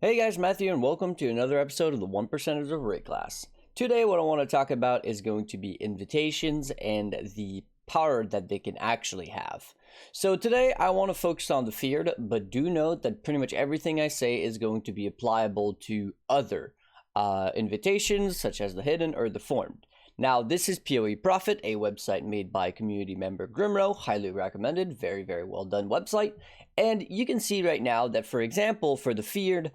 Hey guys, Matthew, and welcome to another episode of the 1%ers of Rate Class. Today, what I want to talk about is going to be invitations and the power that they can actually have. So today, I want to focus on the feared, but do note that pretty much everything I say is going to be applicable to other invitations, such as the hidden or the formed. Now, this is PoE Profit, a website made by community member Grimro, highly recommended, very, very well done website. And you can see right now that, for example, for the feared,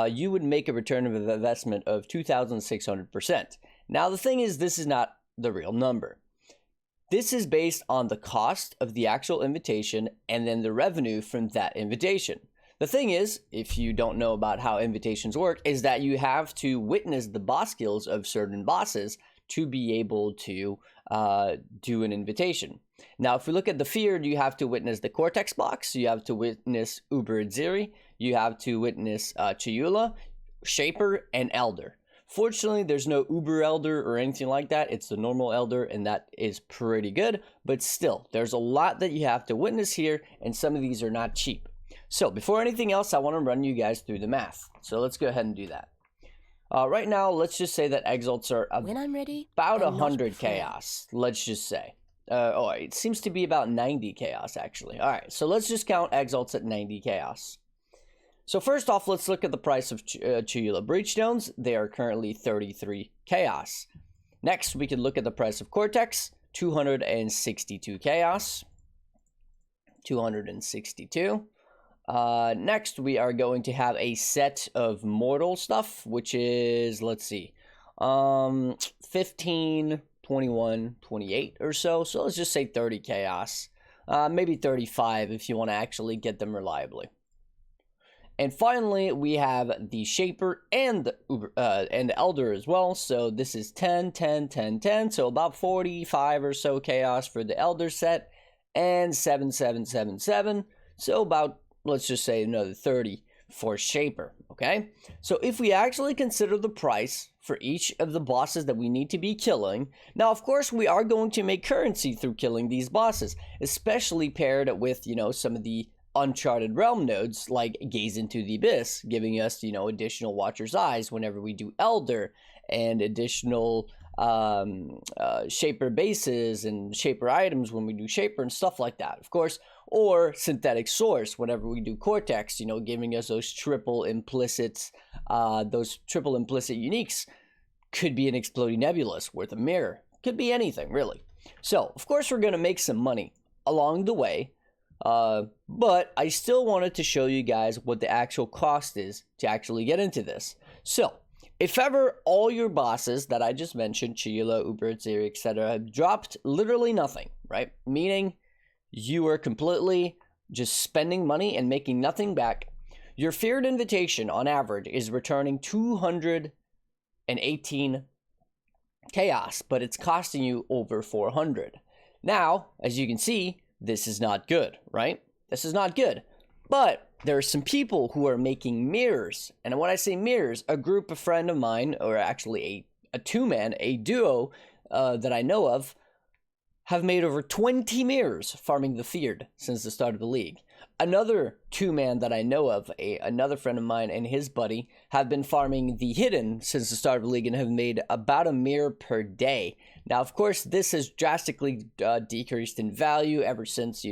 you would make a return of investment of 2,600%. Now, the thing is, this is not the real number. This is based on the cost of the actual invitation and then the revenue from that invitation. The thing is, if you don't know about how invitations work, is that you have to witness the boss skills of certain bosses to be able to do an invitation. Now, if we look at the feared, you have to witness the Cortex box, you have to witness Uber Ziri, you have to witness Chiyula, Shaper, and Elder. Fortunately, there's no Uber Elder or anything like that. It's the normal Elder, and that is pretty good. But still, there's a lot that you have to witness here, and some of these are not cheap. So, before anything else, I want to run you guys through the math. So, let's go ahead and do that. Right now, let's just say that exalts are When I'm ready, about and not 100 before. chaos. Let's just say. It seems to be about 90 chaos, actually. All right, so let's just count exalts at 90 chaos. So first off, let's look at the price of Chiyula Breachstones. They are currently 33 chaos. Next, we can look at the price of Cortex, 262 chaos. 262. Next, we are going to have a set of mortal stuff, which is, let's see, 15, 21, 28 or so. So let's just say 30 chaos. Maybe 35 if you want to actually get them reliably. And finally, we have the Shaper and the Elder as well. So this is 10, 10, 10, 10. So about 45 or so chaos for the Elder set. And 7, 7, 7, 7. So about, let's just say, another 30 for Shaper, okay? So if we actually consider the price for each of the bosses that we need to be killing, now, of course, we are going to make currency through killing these bosses, especially paired with, some of the Uncharted Realm nodes, like Gaze into the Abyss, giving us, additional Watcher's Eyes whenever we do Elder, and additional Shaper bases and Shaper items when we do Shaper and stuff like that, of course, or Synthetic Source whenever we do Cortex, giving us those triple implicit uniques. Could be an Exploding Nebulous worth a mirror, could be anything really. So of course we're going to make some money along the way, but I still wanted to show you guys what the actual cost is to actually get into this. So if ever all your bosses that I just mentioned, Chiyula, Uber, Ziri, etc., have dropped literally nothing, right? Meaning you are completely just spending money and making nothing back. Your feared invitation on average is returning 218 chaos, but it's costing you over 400. Now, as you can see, this is not good, right? This is not good. But there are some people who are making mirrors. And when I say mirrors, a group, a friend of mine, or actually a two-man, a duo that I know of, have made over 20 mirrors farming the feared since the start of the league. Another two-man that I know of, another friend of mine and his buddy, have been farming the hidden since the start of the league and have made about a mirror per day. Now, of course, this has drastically decreased in value ever since,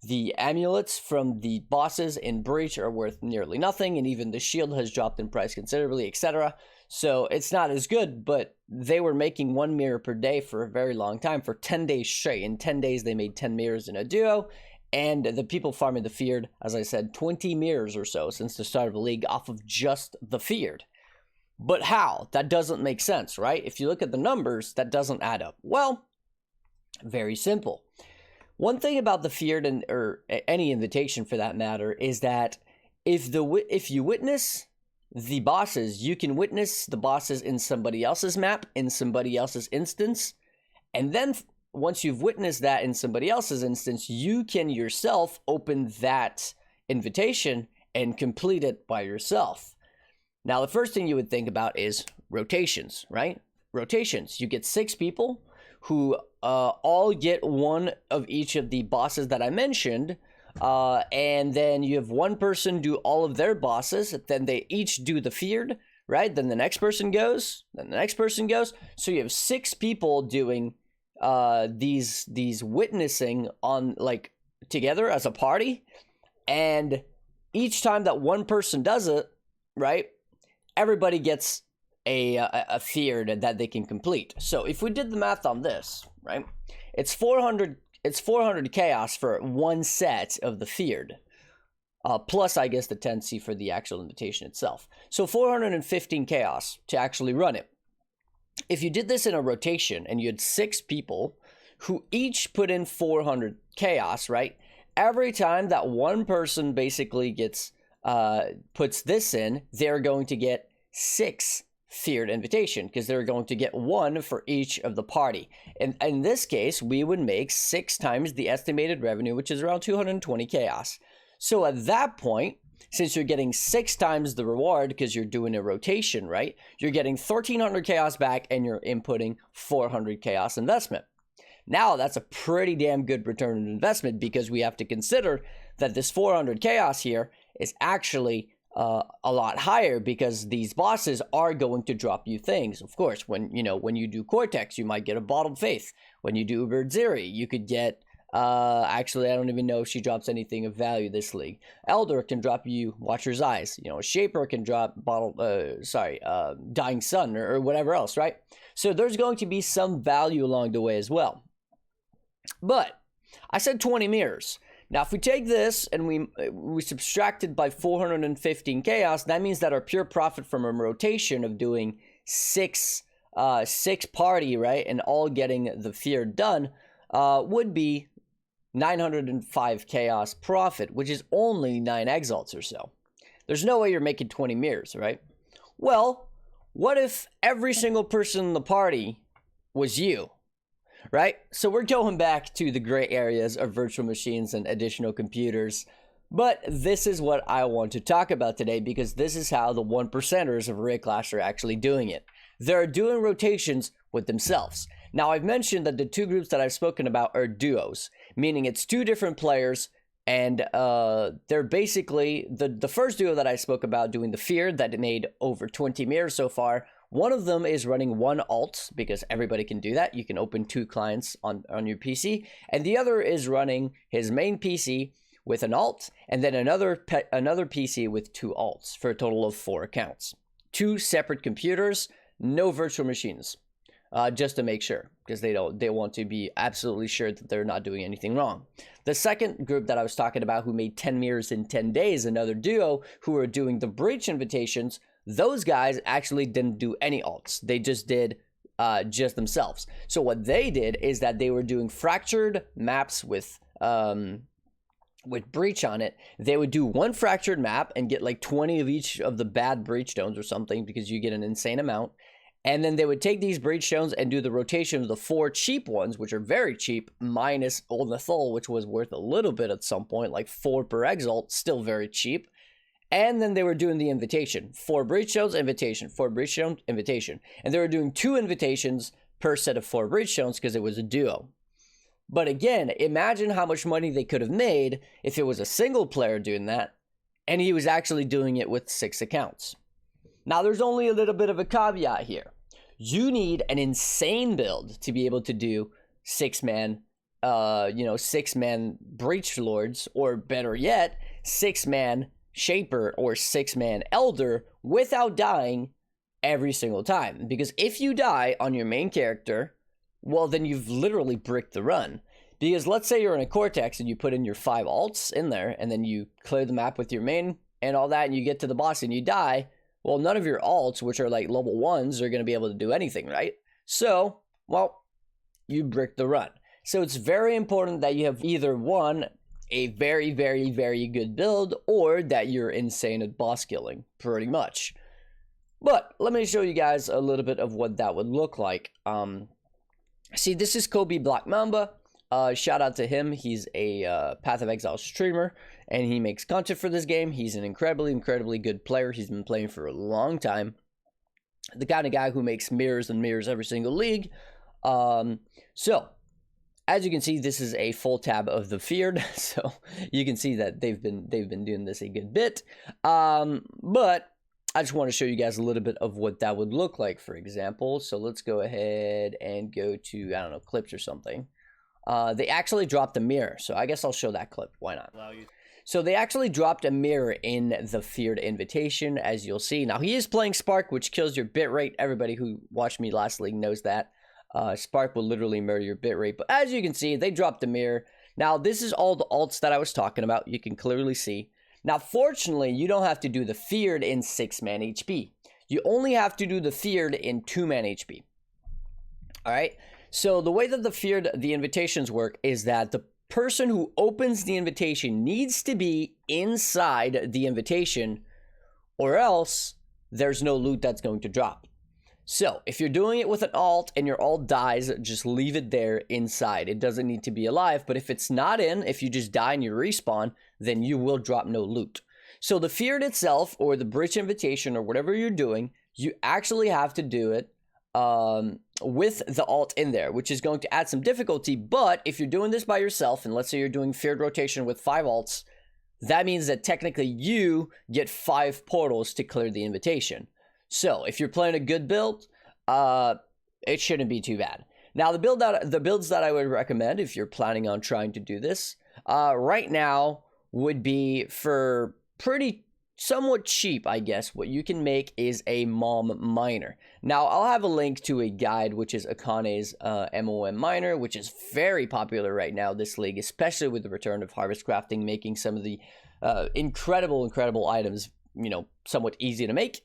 the amulets from the bosses in Breach are worth nearly nothing, and even the shield has dropped in price considerably, etc. So it's not as good, but they were making one mirror per day for a very long time, for 10 days straight. In 10 days, they made 10 mirrors in a duo, and the people farming the feared, as I said, 20 mirrors or so since the start of the league off of just the feared. But how? That doesn't make sense, right? If you look at the numbers, that doesn't add up. Well, very simple. One thing about the feared or any invitation for that matter is that if you witness the bosses, you can witness the bosses in somebody else's map, in somebody else's instance, and then once you've witnessed that in somebody else's instance, you can yourself open that invitation and complete it by yourself. Now, the first thing you would think about is rotations, right? Rotations. You get 6 people who all get one of each of the bosses that I mentioned, And then you have one person do all of their bosses. Then they each do the feared, right? Then the next person goes. Then the next person goes. So you have 6 people doing these witnessing on like together as a party. And each time that one person does it, right, everybody gets a feared that they can complete. So if we did the math on this, right, it's 400 chaos for one set of the feared, plus I guess the 10C for the actual invitation itself. So 415 chaos to actually run it. If you did this in a rotation and you had 6 people who each put in 400 chaos, right, every time that one person basically gets puts this in, they're going to get 6 feared invitation, because they're going to get 1 for each of the party. And in this case, we would make 6 times the estimated revenue, which is around 220 chaos. So at that point, since you're getting 6 times the reward because you're doing a rotation, right, you're getting 1,300 chaos back and you're inputting 400 chaos investment. Now that's a pretty damn good return on investment, because we have to consider that this 400 chaos here is actually a lot higher, because these bosses are going to drop you things. Of course, when you do Cortex, you might get a Bottled Faith. When you do Birdziri, you could get actually, I don't even know if she drops anything of value this league. Elder can drop you Watcher's Eyes. Shaper can drop Dying Sun or whatever else, right? So there's going to be some value along the way as well. But I said 20 mirrors. Now, if we take this and we subtract it by 415 chaos, that means that our pure profit from a rotation of doing six party, right, and all getting the fear done, would be 905 chaos profit, which is only 9 exalts or so. There's no way you're making 20 mirrors, right? Well, what if every single person in the party was you? Right? So we're going back to the gray areas of virtual machines and additional computers. But this is what I want to talk about today, because this is how the 1%ers of Array Clash are actually doing it. They're doing rotations with themselves. Now, I've mentioned that the 2 groups that I've spoken about are duos, meaning it's 2 different players, and they're basically the first duo that I spoke about doing the fear that made over 20 mirrors so far. One of them is running 1 alt, because everybody can do that. You can open 2 clients on your PC. And the other is running his main PC with an alt, and then another PC with 2 alts, for a total of 4 accounts. 2 separate computers, no virtual machines, just to make sure, because they want to be absolutely sure that they're not doing anything wrong. The second group that I was talking about, who made 10 mirrors in 10 days, another duo who are doing the breach invitations, those guys actually didn't do any alts. They just did just themselves. So what they did is that they were doing fractured maps with breach on it. They would do 1 fractured map and get like 20 of each of the bad breach stones or something, because you get an insane amount. And then they would take these breach stones and do the rotation of the 4 cheap ones, which are very cheap, minus Old Nathal, which was worth a little bit at some point, like 4 per exalt, still very cheap. And then they were doing the invitation. 4 breach stones, invitation. 4 breach stones, invitation. And they were doing 2 invitations per set of 4 breach stones, because it was a duo. But again, imagine how much money they could have made if it was a single player doing that, and he was actually doing it with 6 accounts. Now, there's only a little bit of a caveat here. You need an insane build to be able to do 6-man, 6-man breach lords, or better yet, 6-man Shaper or 6-man Elder without dying every single time. Because if you die on your main character, well, then you've literally bricked the run. Because let's say you're in a Cortex and you put in your 5 alts in there, and then you clear the map with your main and all that, and you get to the boss and you die. Well, none of your alts, which are like level 1s, are going to be able to do anything, right? So, well, you brick the run. So it's very important that you have either one, a very, very, very good build, or that you're insane at boss killing, pretty much. But let me show you guys a little bit of what that would look like. See, this is Kobe Black Mamba. Shout out to him. He's a Path of Exile streamer, and he makes content for this game. He's an incredibly, incredibly good player. He's been playing for a long time. The kind of guy who makes mirrors and mirrors every single league. So, as you can see, this is a full tab of the feared, so you can see that they've been doing this a good bit. But I just want to show you guys a little bit of what that would look like, for example. So let's go ahead and go to, I don't know, clips or something. They actually dropped a mirror, so I guess I'll show that clip. Why not? So they actually dropped a mirror in the feared invitation, as you'll see. Now, he is playing Spark, which kills your bitrate. Everybody who watched me last league knows that. Spark will literally murder your bitrate. But as you can see, they dropped a mirror. Now, this is all the alts that I was talking about. You can clearly see. Now, fortunately, you don't have to do the feared in 6-man HP. You only have to do the feared in 2-man HP. All right? So the way that the invitations work is that the person who opens the invitation needs to be inside the invitation, or else there's no loot that's going to drop. So if you're doing it with an alt and your alt dies, just leave it there inside. It doesn't need to be alive, but if it's not in, if you just die and you respawn, then you will drop no loot. So the feared itself, or the bridge invitation, or whatever you're doing, you actually have to do it with the alt in there, which is going to add some difficulty. But if you're doing this by yourself, and let's say you're doing feared rotation with 5 alts, that means that technically you get 5 portals to clear the invitation. So if you're playing a good build, it shouldn't be too bad. Now, the builds that I would recommend if you're planning on trying to do this right now would be for pretty somewhat cheap, I guess. What you can make is a MOM miner. Now, I'll have a link to a guide, which is Akane's MOM miner, which is very popular right now, this league, especially with the return of harvest crafting, making some of the incredible items, you know, somewhat easy to make.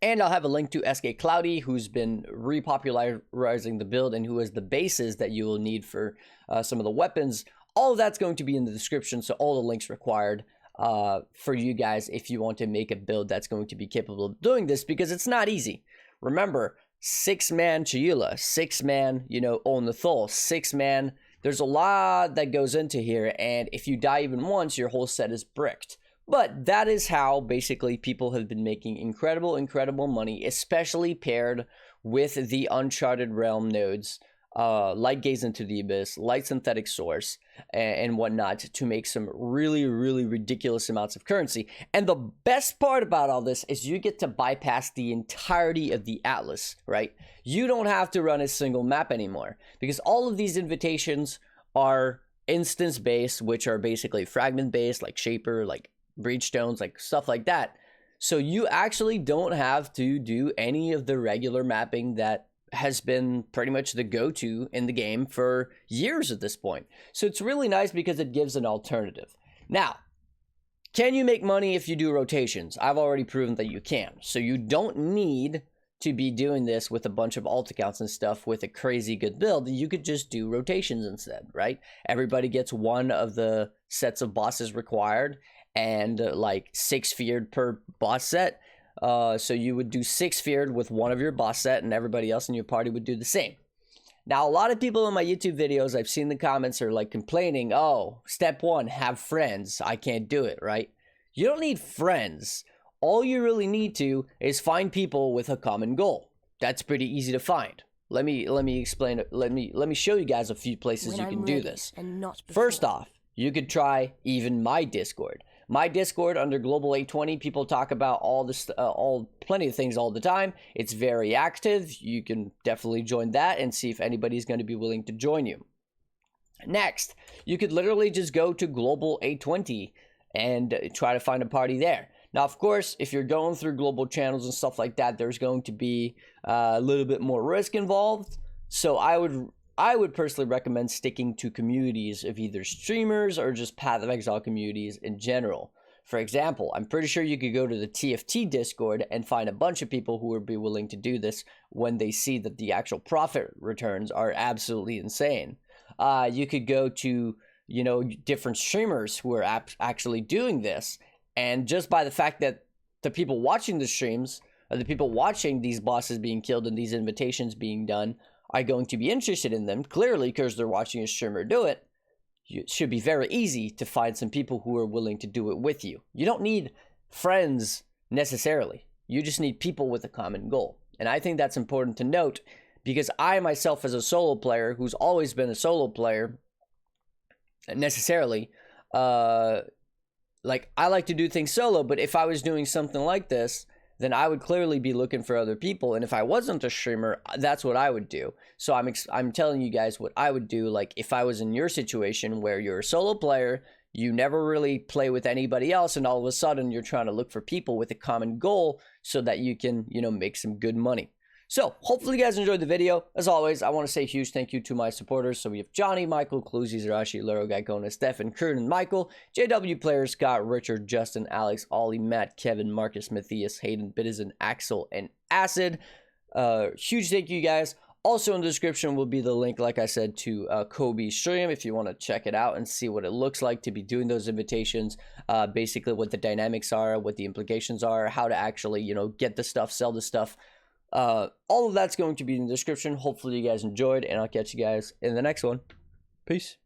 And I'll have a link to SK Cloudy, who's been repopularizing the build and who has the bases that you will need for some of the weapons. All of that's going to be in the description, so all the links required for you guys if you want to make a build that's going to be capable of doing this, because it's not easy. Remember, 6-man Chiyula, 6-man, you know, On the Thol, 6-man. There's a lot that goes into here, and if you die even once, your whole set is bricked. But that is how basically people have been making incredible money, especially paired with the Uncharted Realm nodes, like Gaze into the Abyss, like Synthetic Source, and whatnot, to make some really ridiculous amounts of currency. And the best part about all this is you get to bypass the entirety of the Atlas, right? You don't have to run a single map anymore, because all of these invitations are instance-based, which are basically fragment-based, like Shaper, like Breachstones, like stuff like that. So you actually don't have to do any of the regular mapping that has been pretty much the go-to in the game for years at this point. So it's really nice because it gives an alternative. Now, can you make money if you do rotations? I've already proven that you can. So you don't need to be doing this with a bunch of alt accounts and stuff with a crazy good build. You could just do rotations instead, right? Everybody gets one of the sets of bosses required, and like 6 feared per boss set. So you would do 6 feared with one of your boss set, and everybody else in your party would do the same. Now, a lot of people in my YouTube videos, I've seen the comments are like complaining, oh, step 1, have friends. I can't do it, right? You don't need friends. All you really need to is find people with a common goal. That's pretty easy to find. Let me explain it. Let me show you guys a few places you can do this. First off, you could try even my Discord. My Discord under Global 820, people talk about all this, plenty of things all the time. It's very active. You can definitely join that and see if anybody's going to be willing to join you. Next, you could literally just go to Global 820 and try to find a party there. Now, of course, if you're going through global channels and stuff like that, there's going to be a little bit more risk involved. So I would personally recommend sticking to communities of either streamers or just Path of Exile communities in general. For example, I'm pretty sure you could go to the TFT Discord and find a bunch of people who would be willing to do this when they see that the actual profit returns are absolutely insane. You could go to, you know, different streamers who are actually doing this, and just by the fact that the people watching the streams, or the people watching these bosses being killed and these invitations being done, are going to be interested in them, clearly because they're watching a streamer do it. It should be very easy to find some people who are willing to do it with you. You don't need friends necessarily. You just need people with a common goal. And I think that's important to note, because I myself, as a solo player who's always been a solo player, necessarily, like, I like to do things solo, but if I was doing something like this, then I would clearly be looking for other people. And if I wasn't a streamer, that's what I would do. So I'm telling you guys what I would do. Like, if I was in your situation where you're a solo player, you never really play with anybody else, and all of a sudden you're trying to look for people with a common goal so that you can, you know, make some good money. So hopefully you guys enjoyed the video. As always, I want to say a huge thank you to my supporters. So we have Johnny, Michael, Cluzy, Zarashi, Lero, Gaikona, Stefan, Kern, and Michael, JW Players, Scott, Richard, Justin, Alex, Ollie, Matt, Kevin, Marcus, Matthias, Hayden, Bitizen, Axel, and Acid. Huge thank you guys. Also in the description will be the link, like I said, to Kobe's stream if you want to check it out and see what it looks like to be doing those invitations. Basically what the dynamics are, what the implications are, how to actually, you know, get the stuff, sell the stuff. All of that's going to be in the description. Hopefully you guys enjoyed, and I'll catch you guys in the next one. Peace.